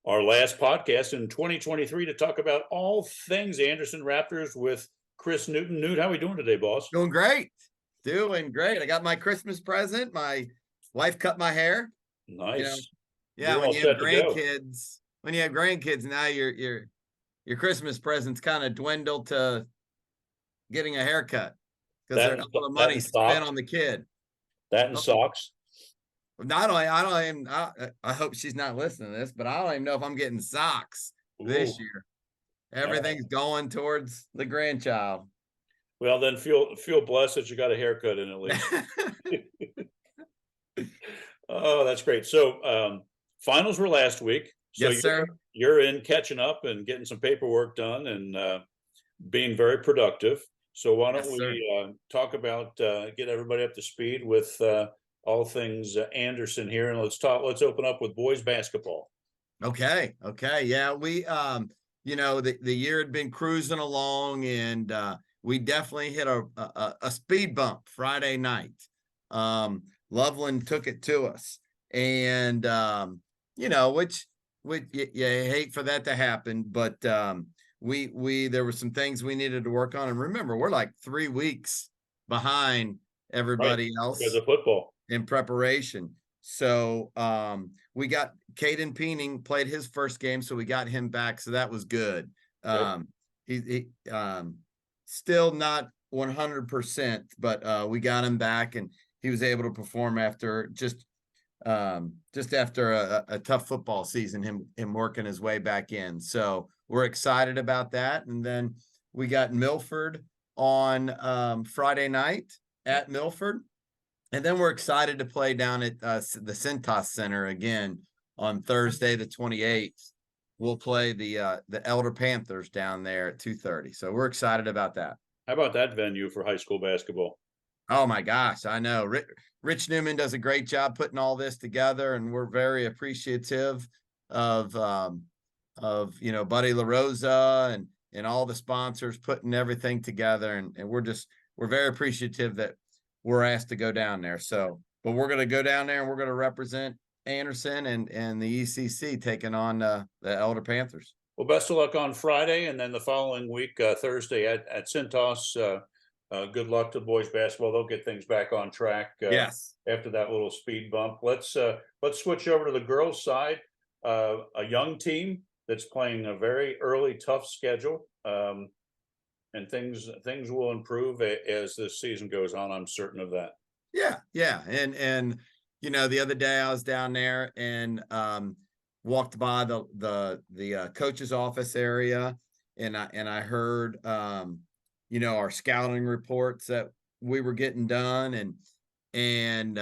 our last podcast in 2023 to talk about all things Anderson Raptors with Chris Newton. Newt, how are we doing today, boss? Doing great. Doing great. I got my Christmas present. My wife cut my hair. Nice. Yeah, You're when all you have set to go. grandkids, now your Christmas presents kind of dwindle to getting a haircut because there's all the money spent on the kid. That and socks. I hope she's not listening to this, but I don't even know if I'm getting socks this year. Everything's going towards the grandchild. Well, then feel blessed that you got a haircut in at least. Oh, that's great. So finals were last week. So yes, sir. You're in catching up and getting some paperwork done and being very productive. So why don't we talk about get everybody up to speed with all things Anderson here, and let's open up with boys basketball. Okay. Yeah, we the year had been cruising along, and we definitely hit a speed bump Friday night. Loveland took it to us, and which you hate for that to happen, but we there were some things we needed to work on, and remember, we're like 3 weeks behind everybody else because of football in preparation. So we got Caden Peening played his first game, so we got him back, so that was good. He still not 100%, but we got him back, and he was able to perform after just after a tough football season, him working his way back in. So we're excited about that. And then we got Milford on Friday night at Milford. And then we're excited to play down at the Cintas Center again on Thursday, the 28th. We'll play the Elder Panthers down there at 2:30. So we're excited about that. How about that venue for high school basketball? Oh my gosh, I know. Rich Newman does a great job putting all this together, and we're very appreciative of Buddy LaRosa and all the sponsors putting everything together, and we're very appreciative that we're asked to go down there. So, but we're going to go down there and we're going to represent Anderson and the ECC taking on the Elder Panthers. Well, best of luck on Friday, and then the following week, Thursday at Cintas. Good luck to boys basketball. They'll get things back on track. Yes. After that little speed bump, let's switch over to the girls' side. A young team that's playing a very early, tough schedule, and things will improve as this season goes on. I'm certain of that. Yeah, and the other day I was down there and walked by the coach's office area, and I heard our scouting reports that we were getting done, and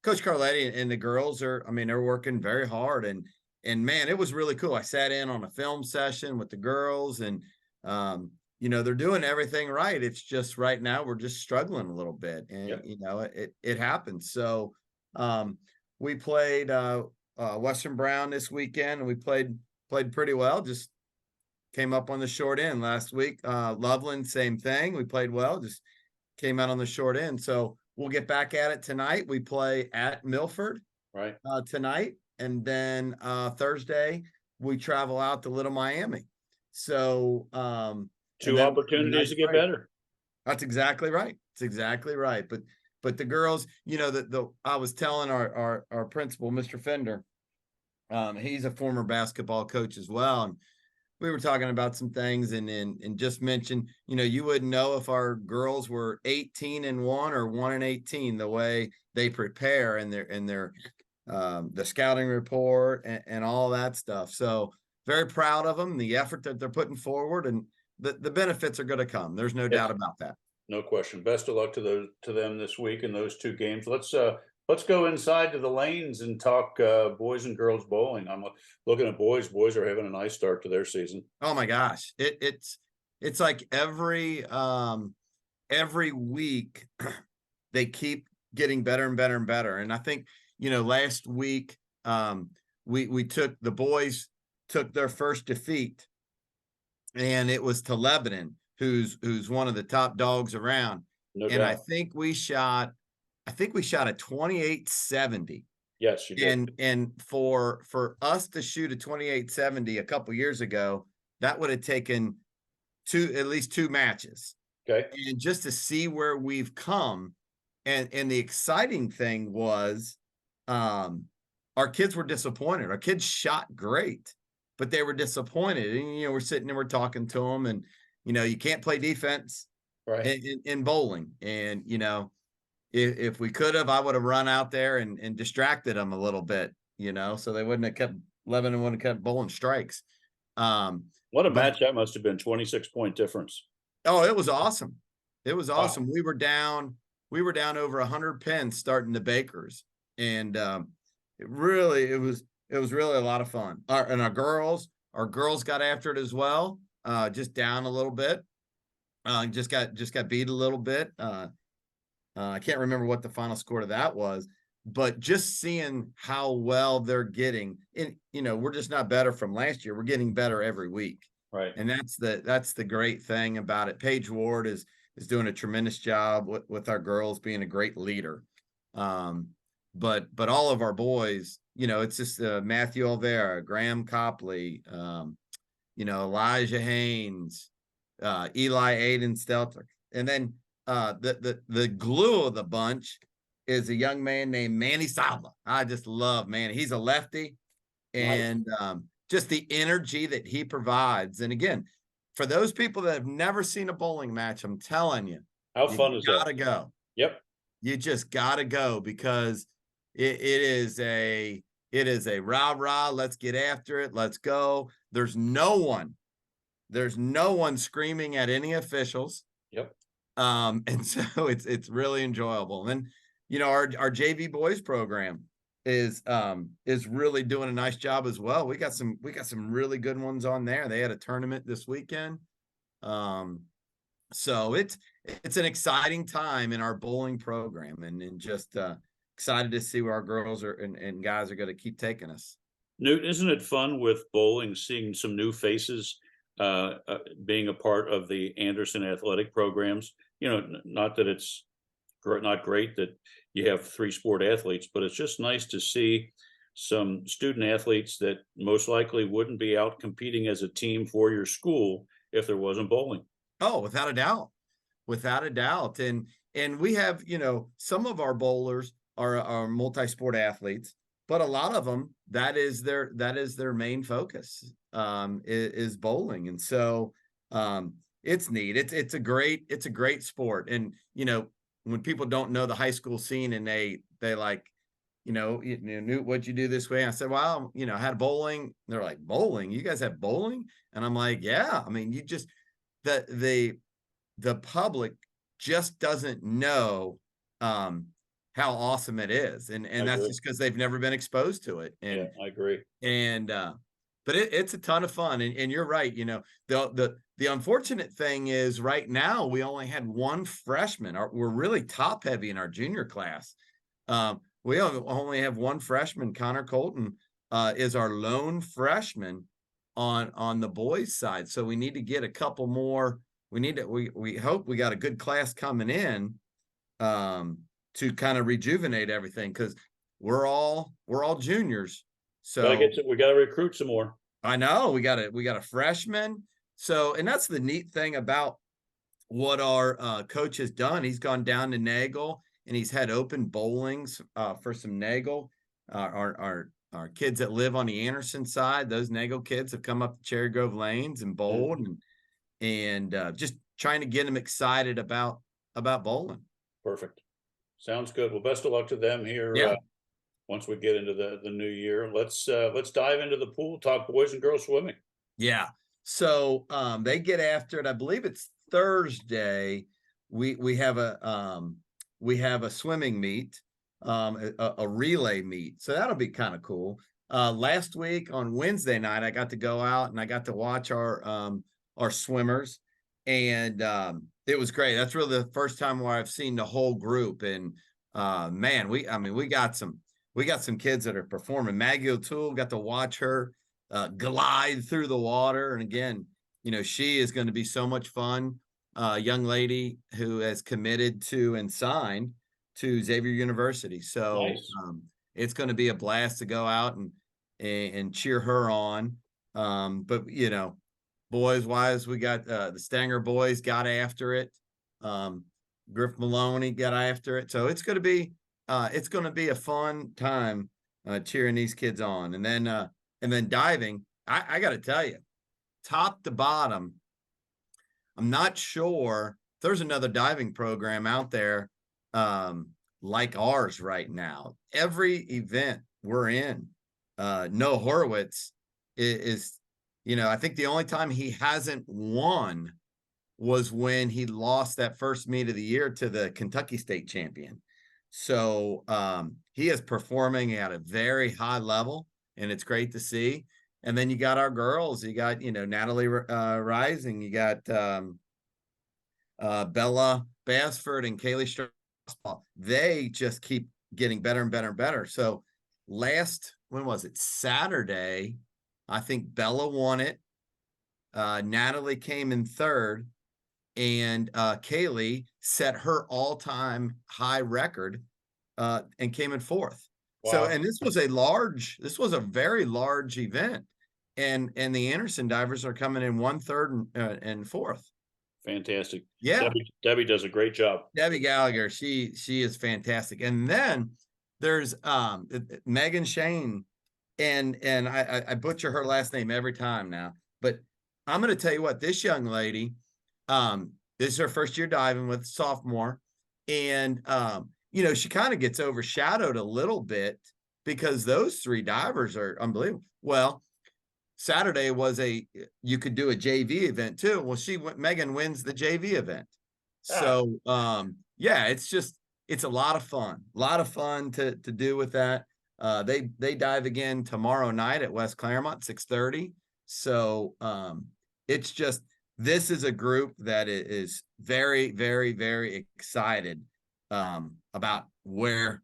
Coach Carletti and the girls they're working very hard, and man, it was really cool. I sat in on a film session with the girls, and they're doing everything right. It's just right now we're just struggling a little bit, and it happens. So we played Western Brown this weekend, and we played pretty well. Just came up on the short end last week. Loveland, same thing. We played well, just came out on the short end. So we'll get back at it tonight. We play at Milford tonight. And then Thursday, we travel out to Little Miami. So two opportunities to get better. That's exactly right. It's exactly right. But the girls, I was telling our principal, Mr. Fender, he's a former basketball coach as well. And we were talking about some things and just mentioned, you wouldn't know if our girls were 18-1 or 1-18 the way they prepare and their the scouting report and all that stuff. So very proud of them, the effort that they're putting forward, and the benefits are going to come. There's no doubt about that. No question. Best of luck to them this week in those two games. Let's go inside to the lanes and talk boys and girls bowling. I'm looking at boys. Boys are having a nice start to their season. Oh my gosh. It's like every week they keep getting better and better and better. And I think, last week the boys took their first defeat, and it was to Lebanon, who's one of the top dogs around. No doubt. I think we shot a 28-70. Yes, you did. And for us to shoot a 2870 a couple years ago, that would have taken at least two matches. Okay. And just to see where we've come, and the exciting thing was, our kids were disappointed. Our kids shot great, but they were disappointed. And we're sitting and we're talking to them, and you can't play defense Right. in bowling. And if we could have, I would have run out there and distracted them a little bit, so they wouldn't have kept Levin and wouldn't have kept bowling strikes. What a But match that must have been, 26-point difference. oh, it was awesome. It was Wow. awesome. We were down over 100 pins starting the Bakers. And it was really a lot of fun. Our girls got after it as well. Just down a little bit. Just got beat a little bit. I can't remember what the final score to that was, but just seeing how well they're getting, and we're just not better from last year. We're getting better every week. Right. And that's the great thing about it. Paige Ward is doing a tremendous job with our girls, being a great leader. But all of our boys, it's just Matthew Olvera, Graham Copley, Elijah Haynes, Eli Aiden Stelter, and then the glue of the bunch is a young man named Manny Salva. I just love Manny. He's a lefty, and just the energy that he provides. And again, for those people that have never seen a bowling match, I'm telling you, How you fun is that? gotta go. Yep. You just gotta go, because it is a rah rah. Let's get after it. Let's go. There's no one screaming at any officials. Yep. And so it's really enjoyable. And then, our JV boys program is really doing a nice job as well. We got some really good ones on there. They had a tournament this weekend. So it's an exciting time in our bowling program, and just excited to see where our girls are and guys are going to keep taking us. Newt, isn't it fun with bowling, seeing some new faces, being a part of the Anderson athletic programs? Not that it's not great that you have 3 sport athletes, but it's just nice to see some student athletes that most likely wouldn't be out competing as a team for your school if there wasn't bowling. Oh, without a doubt. And we have, some of our bowlers are multi-sport athletes, but a lot of them, that is their main focus, is bowling. And so it's neat. It's a great sport. And when people don't know the high school scene, and they like, Newt, what'd you do this way? I said, well, I had bowling. They're like, bowling? You guys have bowling? And I'm like, yeah. I mean, you just the public just doesn't know how awesome it is, and that's just because they've never been exposed to it. And yeah, I agree. And but it's a ton of fun. And you're right. The unfortunate thing is, right now we only had one freshman. We're really top heavy in our junior class. We only have one freshman. Connor Colton is our lone freshman on the boys side. So we need to get a couple more. We hope we got a good class coming in to kind of rejuvenate everything, because we're all juniors. So we got to recruit some more. I know we got a freshman. So, and that's the neat thing about what our coach has done. He's gone down to Nagel, and he's had open bowlings for some Nagel. Our kids that live on the Anderson side, those Nagel kids have come up to Cherry Grove lanes and bowled, and just trying to get them excited about bowling. Perfect. Sounds good. Well, best of luck to them here. Yeah. Once we get into the new year, let's dive into the pool, talk boys and girls swimming. Yeah. So they get after it. I believe it's Thursday. We have a swimming meet, a relay meet. So that'll be kind of cool. Last week on Wednesday night, I got to go out and I got to watch our swimmers, and it was great. That's really the first time where I've seen the whole group. And man, we got some kids that are performing. Maggie O'Toole, got to watch her glide through the water. And again, she is going to be so much fun. Young lady who has committed to and signed to Xavier University. So nice. it's going to be a blast to go out and cheer her on. But boys wise, we got the Stanger boys got after it. Griff Maloney got after it. So it's going to be a fun time cheering these kids on. And then diving, I got to tell you, top to bottom, I'm not sure if there's another diving program out there like ours right now. Every event we're in, Noah Horowitz is, I think the only time he hasn't won was when he lost that first meet of the year to the Kentucky State champion. So he is performing at a very high level, and it's great to see. And then you got our girls. You got, Natalie Rising. You got Bella Basford and Kaylee Strauss. They just keep getting better and better and better. So when was it? Saturday, I think Bella won it. Natalie came in third, and Kaylee set her all-time high record and came in fourth. Wow. So, and this was a very large event, and the Anderson divers are coming in 1/3 and fourth. Fantastic. Yeah, Debbie does a great job. Debbie Gallagher, she is fantastic. And then there's Megan Shane, and I butcher her last name every time now, but I'm going to tell you what, this young lady, this is her first year diving with sophomore, and she kind of gets overshadowed a little bit because those three divers are unbelievable. Well, Saturday was you could do a JV event too. Well, Megan wins the JV event. So yeah, it's a lot of fun to do with that. They dive again tomorrow night at West Claremont, 6:30. So this is a group that is very, very, very excited about where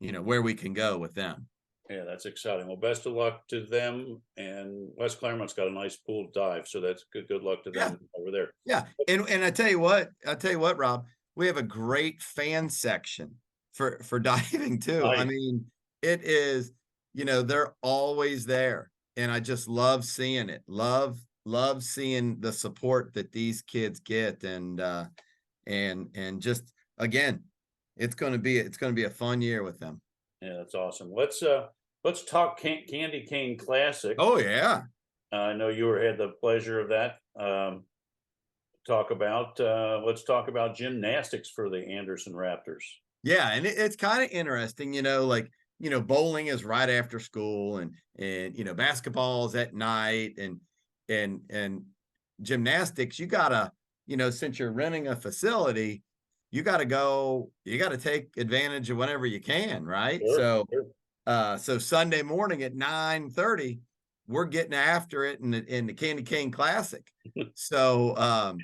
we can go with them. Yeah, that's exciting. Well, best of luck to them. And West Claremont's got a nice pool dive, so that's good luck to them over there. Yeah, and I tell you what, Rob, we have a great fan section for diving too. Nice. I mean, it is, they're always there, and I just love seeing it. Love seeing the support that these kids get, and just again, it's going to be a fun year with them. Yeah, that's awesome. Let's talk Candy Cane Classic. Oh yeah, I know you had the pleasure of that. Let's talk about gymnastics for the Anderson Raptors. Yeah, and it's kind of interesting, bowling is right after school, and basketball is at night, and gymnastics, you gotta, since you're renting a facility, you got to take advantage of whenever you can, right? Sure. So Sunday morning at 9:30, we're getting after it in the Candy Cane Classic. But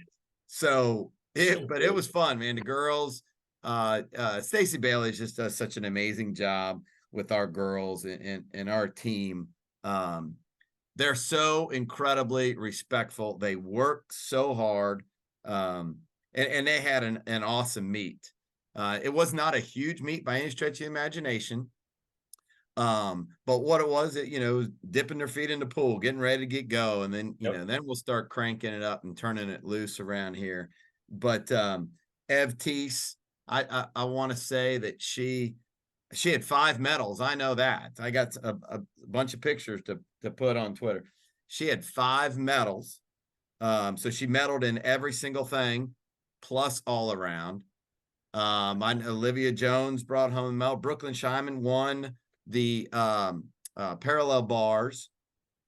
it was fun, man. The girls, Stacey Bailey just does such an amazing job with our girls and our team. They're so incredibly respectful. They work so hard. And they had an awesome meet. It was not a huge meet by any stretch of the imagination. But what it was, was dipping their feet in the pool, getting ready to get go. And then, then we'll start cranking it up and turning it loose around here. But Ev Teese, I want to say that she had 5 medals. I know that. I got a bunch of pictures to put on Twitter. She had 5 medals. So she medaled in every single thing, plus all around. Olivia Jones brought home a medal. Brooklyn Scheinman won the parallel bars.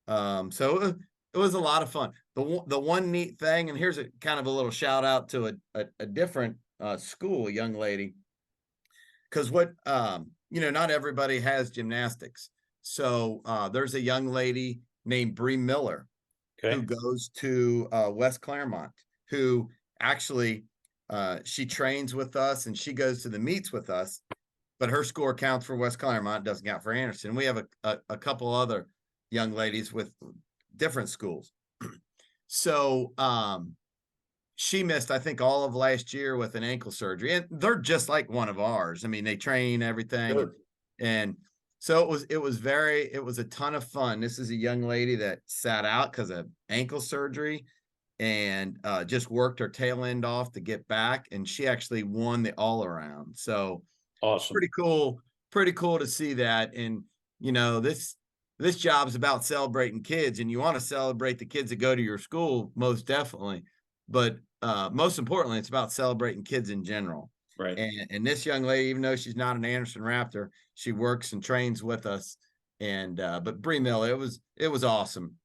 So it was a lot of fun. The one neat thing, and here's a kind of a little shout out to a different school, young lady, because not everybody has gymnastics. So there's a young lady named Bree Miller, who goes to West Claremont, who actually she trains with us and she goes to the meets with us, but her score counts for West Claremont, doesn't count for Anderson. We have a couple other young ladies with different schools. So she missed, I think, all of last year with an ankle surgery, and they're just like one of ours. I mean, they train everything. Sure. And So it was a ton of fun. This is a young lady that sat out because of ankle surgery and just worked her tail end off to get back, and she actually won the all around. So Awesome. pretty cool to see that. And this job's about celebrating kids, and you want to celebrate the kids that go to your school, most definitely. But most importantly, it's about celebrating kids in general. Right. And this young lady, even though she's not an Anderson Raptor, she works and trains with us. And but Bree Mill, it was awesome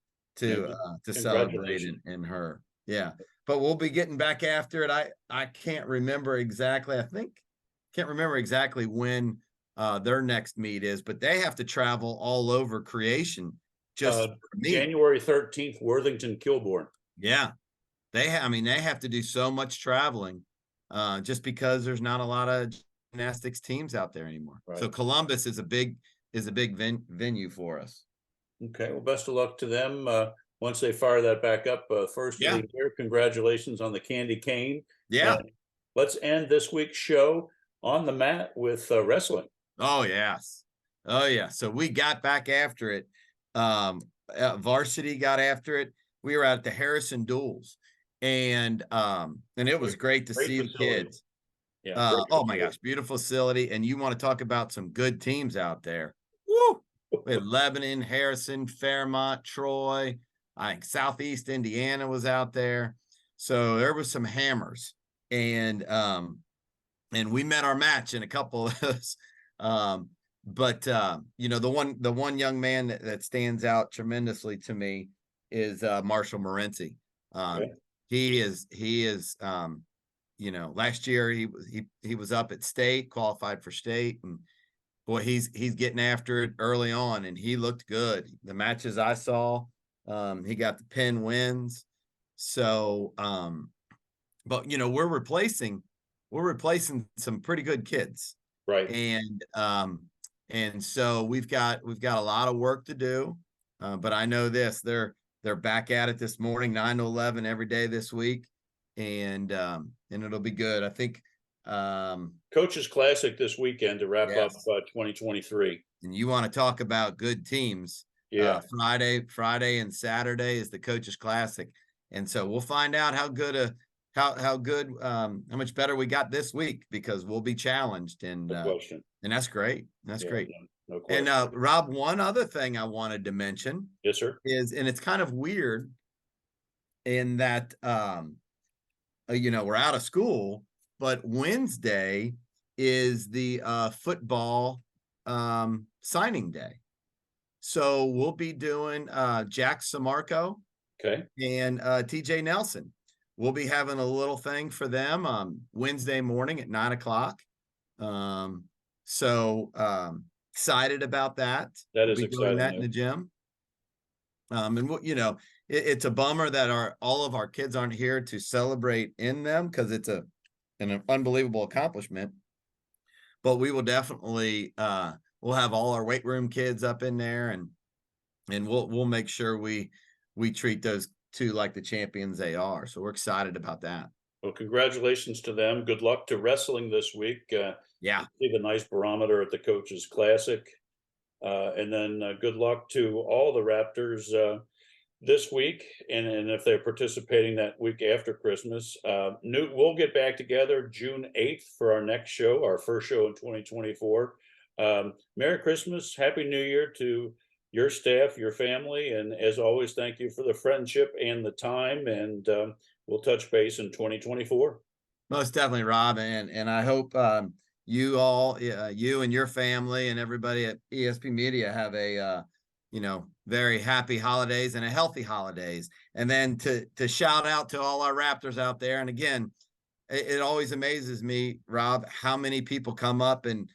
Yeah. to celebrate Congratulations. in her. Yeah. But we'll be getting back after it. I can't remember exactly. Can't remember exactly when their next meet is, but they have to travel all over creation just for me. January 13th, Worthington, Kilbourne. Yeah. I mean, they have to do so much traveling just because there's not a lot of gymnastics teams out there anymore. Right. So Columbus is a big venue for us. Okay. Well, best of luck to them. Once they fire that back up, first of the year, congratulations on the candy cane. Yeah. And let's end this week's show on the mat with wrestling. Oh, yes. Oh, yeah. So we got back after it. Varsity got after it. We were at the Harrison Duels, and it was great to see the kids. Yeah. Oh my gosh, beautiful facility. And you want to talk about some good teams out there. Woo! We had Lebanon, Harrison, Fairmont, Troy. I think Southeast Indiana was out there. So there was some hammers. And we met our match in a couple of those. But the one young man that stands out tremendously to me is Marshall Morency. Okay. He is last year he was up at state, qualified for state, and boy, he's getting after it early on, and he looked good. The matches I saw, he got the pin wins. So, but we're replacing some pretty good kids, right? And so we've got a lot of work to do. But I know they're back at it this morning, 9 to 11 every day this week, and it'll be good. I think Coaches Classic this weekend to wrap up yes. 2023. And you want to talk about good teams. Yeah. Friday and Saturday is the Coaches Classic. And so we'll find out how much better we got this week, because we'll be challenged. And No question. And that's great. That's great. No question. And Rob, one other thing I wanted to mention. Yes, sir. And it's kind of weird in that we're out of school, but Wednesday is the football signing day. So we'll be doing Jack Samarco and TJ Nelson. We'll be having a little thing for them Wednesday morning at 9:00. So excited about that. That is we'll be exciting. Doing that in the gym. And it's a bummer that all of our kids aren't here to celebrate in them, because it's an unbelievable accomplishment. But we will definitely we'll have all our weight room kids up in there, and we'll make sure we treat those two like the champions they are. So we're excited about that. Well, congratulations to them. Good luck to wrestling this week. Yeah. See the nice barometer at the Coaches Classic. And then good luck to all the Raptors this week, and if they're participating that week after Christmas. We'll get back together June 8th for our next show, our first show in 2024. Merry Christmas, Happy New Year to your staff, your family, and as always, thank you for the friendship and the time, and we'll touch base in 2024. Most definitely, Rob, and I hope you and your family and everybody at ESP Media have a very happy holidays and a healthy holidays. And then to shout out to all our Raptors out there. And again, it always amazes me, Rob, how many people come up and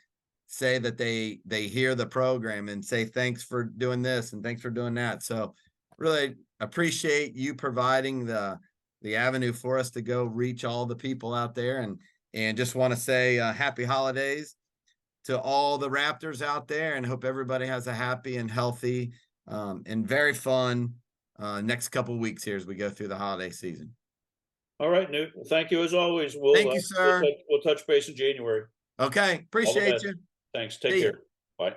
say that they hear the program and say, thanks for doing this and thanks for doing that. So really appreciate you providing the avenue for us to go reach all the people out there, and just want to say happy holidays to all the Raptors out there, and hope everybody has a happy and healthy and very fun next couple of weeks here as we go through the holiday season. All right, Newt. Well, thank you as always. Thank you, sir. We'll touch base in January. Okay. Appreciate you. Thanks. Take care. Bye.